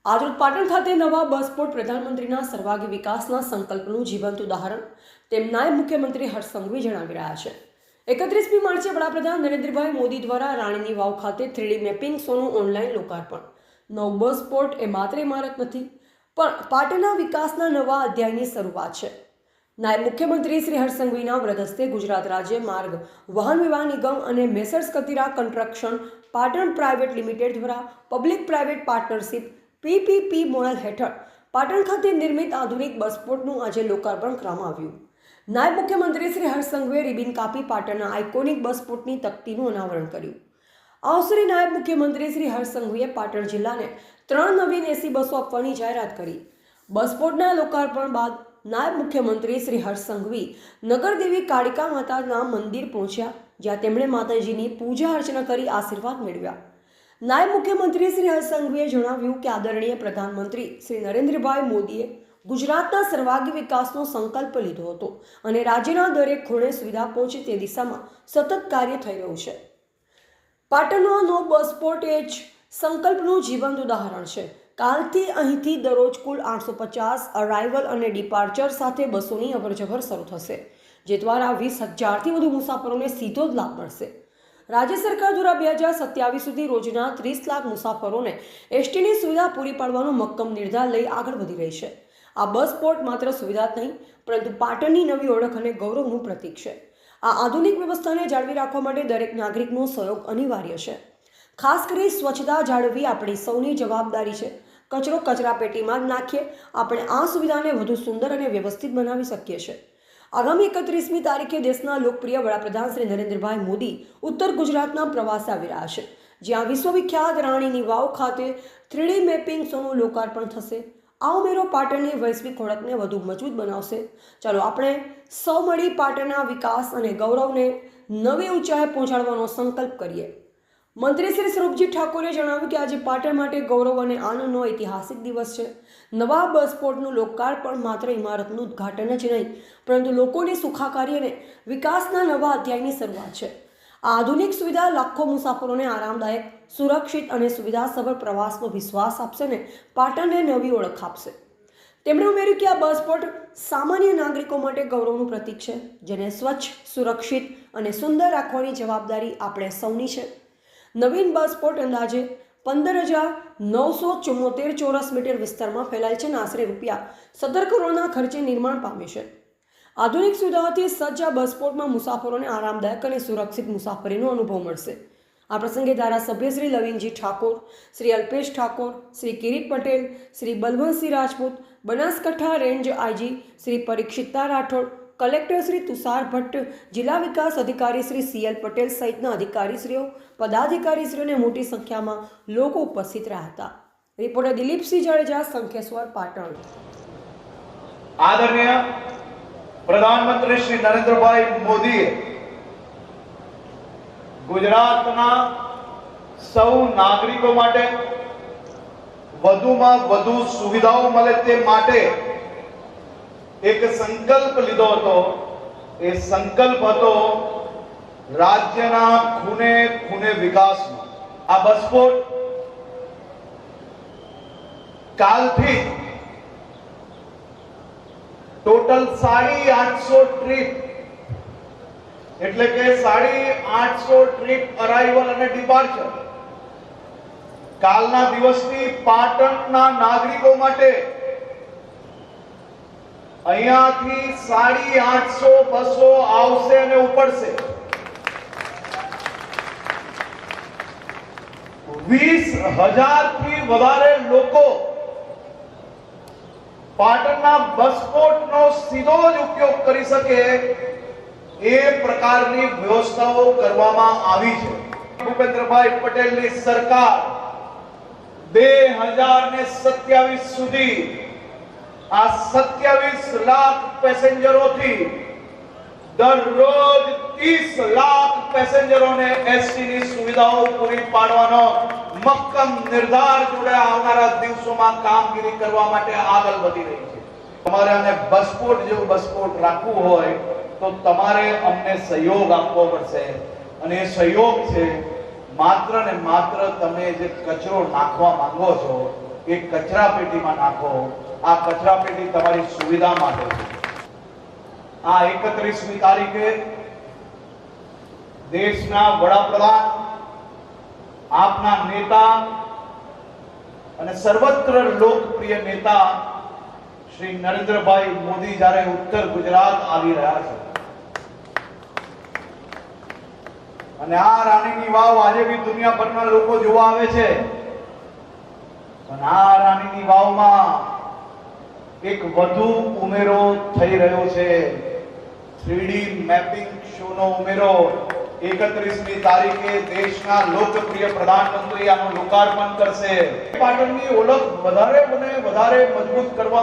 આજરોજ પાટણ ખાતે નવા બસ પોર્ટ પ્રધાનમંત્રીના સર્વાંગી વિકાસના સંકલ્પનું જીવંત ઉદાહરણ તેમ નાયબ મુખ્યમંત્રી હર્ષ સંઘવી જણાવી રહ્યા છે। 31મી માર્ચે વડાપ્રધાન નરેન્દ્રભાઈ મોદી દ્વારા રાણીની વાવ ખાતે 3D મેપિંગ શોનું ઓનલાઈન લોકાર્પણ। નવ બસ પોર્ટ એ માત્ર ઇમારત નથી પણ પાટણના વિકાસના નવા અધ્યાયની શરૂઆત છે। નાયબ મુખ્યમંત્રી શ્રી હર્ષ સંઘવીના વરદ હસ્તે ગુજરાત રાજ્ય માર્ગ વાહન વ્યવહાર નિગમ અને messrs Katira construction Patan private limited દ્વારા public private partnership PPP model હેઠળ પાટણ ખાતે નિર્મિત આધુનિક બસ પોર્ટનું આજે લોકાર્પણ કરવામાં આવ્યું। નાયબ મુખ્યમંત્રી શ્રી હર્ષ સંઘવીએ રિબિન કાપી પાટણના આઇકોનિક બસ પોર્ટની તકતીનું અનાવરણ કર્યું। આ અવસરે નાયબ મુખ્યમંત્રી શ્રી હર્ષ સંઘવીએ પાટણ જિલ્લાને 3 નવીન AC બસો આપવાની જાહેરાત કરી। બસ પોર્ટના લોકાર્પણ બાદ નાયબ મુખ્યમંત્રી શ્રી હર્ષ સંઘવી નગરદેવી કાળિકા માતાના મંદિર પહોંચ્યા, જ્યાં તેમણે માતાજીની પૂજા અર્ચના કરી આશીર્વાદ મેળવ્યા। નાયબ મુખ્યમંત્રી શ્રી હર્ષ સંઘવીએ જણાવ્યું કે આદરણીય પ્રધાનમંત્રી શ્રી નરેન્દ્રભાઈ મોદીએ ગુજરાતના સર્વાંગી વિકાસનો સંકલ્પ લીધો હતો અને રાજ્યના દરેક ખૂણે સુવિધા પહોંચે તે દિશામાં સતત કાર્ય થઈ રહ્યું છે। પાટણનો નવો બસ પોર્ટ એ જ સંકલ્પનું જીવંત ઉદાહરણ છે। કાલથી અહીંથી દરરોજ કુલ 850 અરાઇવલ અને ડિપાર્ચર સાથે બસોની અવરજવર શરૂ થશે, જે દ્વારા 20,000થી વધુ મુસાફરોને સીધો જ લાભ મળશે। રાજ્ય સરકાર દ્વારા 2027 સુધી રોજના 30 લાખ મુસાફરોને એસટીની સુવિધા પૂરી પાડવાનો મક્કમ નિર્ધાર લઈ આગળ વધી રહી છે। આ બસ પોર્ટ માત્ર સુવિધા જ નહીં પરંતુ પાટણની નવી ઓળખ અને ગૌરવનું પ્રતીક છે। આ આધુનિક વ્યવસ્થાને જાળવી રાખવા માટે દરેક નાગરિકનો સહયોગ અનિવાર્ય છે। ખાસ કરી સ્વચ્છતા જાળવવી આપણી સૌની જવાબદારી છે। કચરો કચરાપેટીમાં જ નાખીએ આપણે આ સુવિધાને વધુ સુંદર અને વ્યવસ્થિત બનાવી શકીએ છીએ। આગામી 31મી તારીખે દેશના લોકપ્રિય વડાપ્રધાન શ્રી નરેન્દ્રભાઈ મોદી ઉત્તર ગુજરાતના પ્રવાસે આવી રહ્યા છે, જ્યાં વિશ્વવિખ્યાત રાણીની વાવ ખાતે 3D મેપિંગ શોનું લોકાર્પણ થશે। આ ઉમેરો પાટણની વૈશ્વિક ઓળખને વધુ મજબૂત બનાવશે। ચાલો આપણે સૌ મળી પાટણના વિકાસ અને ગૌરવને નવી ઊંચાઈએ પહોંચાડવાનો સંકલ્પ કરીએ। મંત્રી શ્રી સ્વરૂપજી ઠાકોરે જણાવ્યું કે આજે પાટણ માટે ગૌરવ અને આનંદનો ઐતિહાસિક દિવસ છે। નવા બસ પોર્ટનું લોકાર્પણ માત્ર ઇમારતનું ઉદ્ઘાટન જ નહીં પરંતુ લોકોની સુખાકારી અને વિકાસના નવા અધ્યાયની શરૂઆત છે। આ આધુનિક સુવિધા લાખો મુસાફરોને આરામદાયક, સુરક્ષિત અને સુવિધાસભર પ્રવાસનો વિશ્વાસ આપશે અને પાટણને નવી ઓળખ આપશે। તેમણે ઉમેર્યું કે આ બસ પોર્ટ સામાન્ય નાગરિકો માટે ગૌરવનું પ્રતીક છે, જેને સ્વચ્છ, સુરક્ષિત અને સુંદર રાખવાની જવાબદારી આપણે સૌની છે। નવીન બસ પોર્ટ અંદાજે 15,974 ચોરસ મીટર વિસ્તારમાં ફેલાયેલ છે અને આશરે ₹17 કરોડના ખર્ચે નિર્માણ પામ્યું છે। આધુનિક સુવિધાઓથી સજ્જ આ બસ પોર્ટમાં મુસાફરોને આરામદાયક અને સુરક્ષિત મુસાફરીનો અનુભવ મળશે। આ પ્રસંગે ધારાસભ્ય Shri Lavingji Thakor, Shri Alpesh Thakor, Shri Kirit Patel, Shri Balwantsinh Rajput, Banaskantha range IG Shri Parikshita Rathod, collector Shri Tushar Bhatt, જિલ્લા વિકાસ અધિકારી શ્રી CL પટેલ સહિતના અધિકારીશ્રીઓ, પદાધિકારીશ્રીઓને મોટી સંખ્યામાં લોકો ઉપસ્થિત રહ્યા હતા। રિપોર્ટર દિલીપસિંહ જાડેજા, શંખેશ્વર, પાટણ। આદરણીય પ્રધાનમંત્રી શ્રી નરેન્દ્રભાઈ મોદીએ ગુજરાતના સૌ નાગરિકો માટે વધુમાં વધુ સુવિધાઓ મળે તે માટે એક સંકલ્પ લીધો હતો। એ સંકલ્પ હતો રાજ્યના ખૂણે ખૂણે વિકાસનો। આ બસ પોર્ટ કાલથી ટોટલ 850 ટ્રીપ એટલે કે 850 ટ્રીપ અરાઇવલ અને ડિપાર્ચર કાલના દિવસથી પાટણના નાગરિકો માટે અહીંયાથી 850 બસો આવશે અને ઉપડશે। 20,000 થી વધારે લોકો પાટણના બસ પોર્ટનો સીધો જ ઉપયોગ કરી શકે એ પ્રકારની વ્યવસ્થાઓ કરવામાં આવી છે। ભૂપેન્દ્રભાઈ પટેલની સરકાર 2027 સુધી આ 27 લાખ પેસેન્જરોથી દરરોજ 30 લાખ પેસેન્જરોને એસટીની સુવિધાઓ પૂરી પાડવાનો મક્કમ નિર્ધાર જોડે આવનારા દિવસોમાં કામગીરી કરવા માટે આગળ વધી રહી છે। તમારે આને બસ પોર્ટ જેવું બસ પોર્ટ રાખવું હોય તો તમારે અમને સહયોગ આપવો પડશે અને એ સહયોગ છે માત્ર ને માત્ર તમે જે કચરો નાખવા માંગો છો એ કચરા પેટીમાં નાખો. આ કચરા પેટી તમારી સુવિધા માટે છે. આ 31મી તારીખે દેશના વડાપ્રધાન, આપના નેતા અને સર્વત્ર લોકપ્રિય નેતા શ્રી નરેન્દ્રભાઈ મોદી જ્યારે ઉત્તર ગુજરાત આવી રહ્યા છે અને આ રાણીની વાવ આજે બી દુનિયાભરના લોકો જોવા આવે છે, અને આ રાણીની વાવમાં એક વધુ ઉમેરો થઈ રહ્યો છે. 3D મેપિંગ શોનો ઉમેરો 31મી તારીખે દેશના લોકપ્રિય પ્રધાનમંત્રી આનું લોકાર્પણ કરશે. પાટણની ઓળખ વધારે મજબૂત કરવા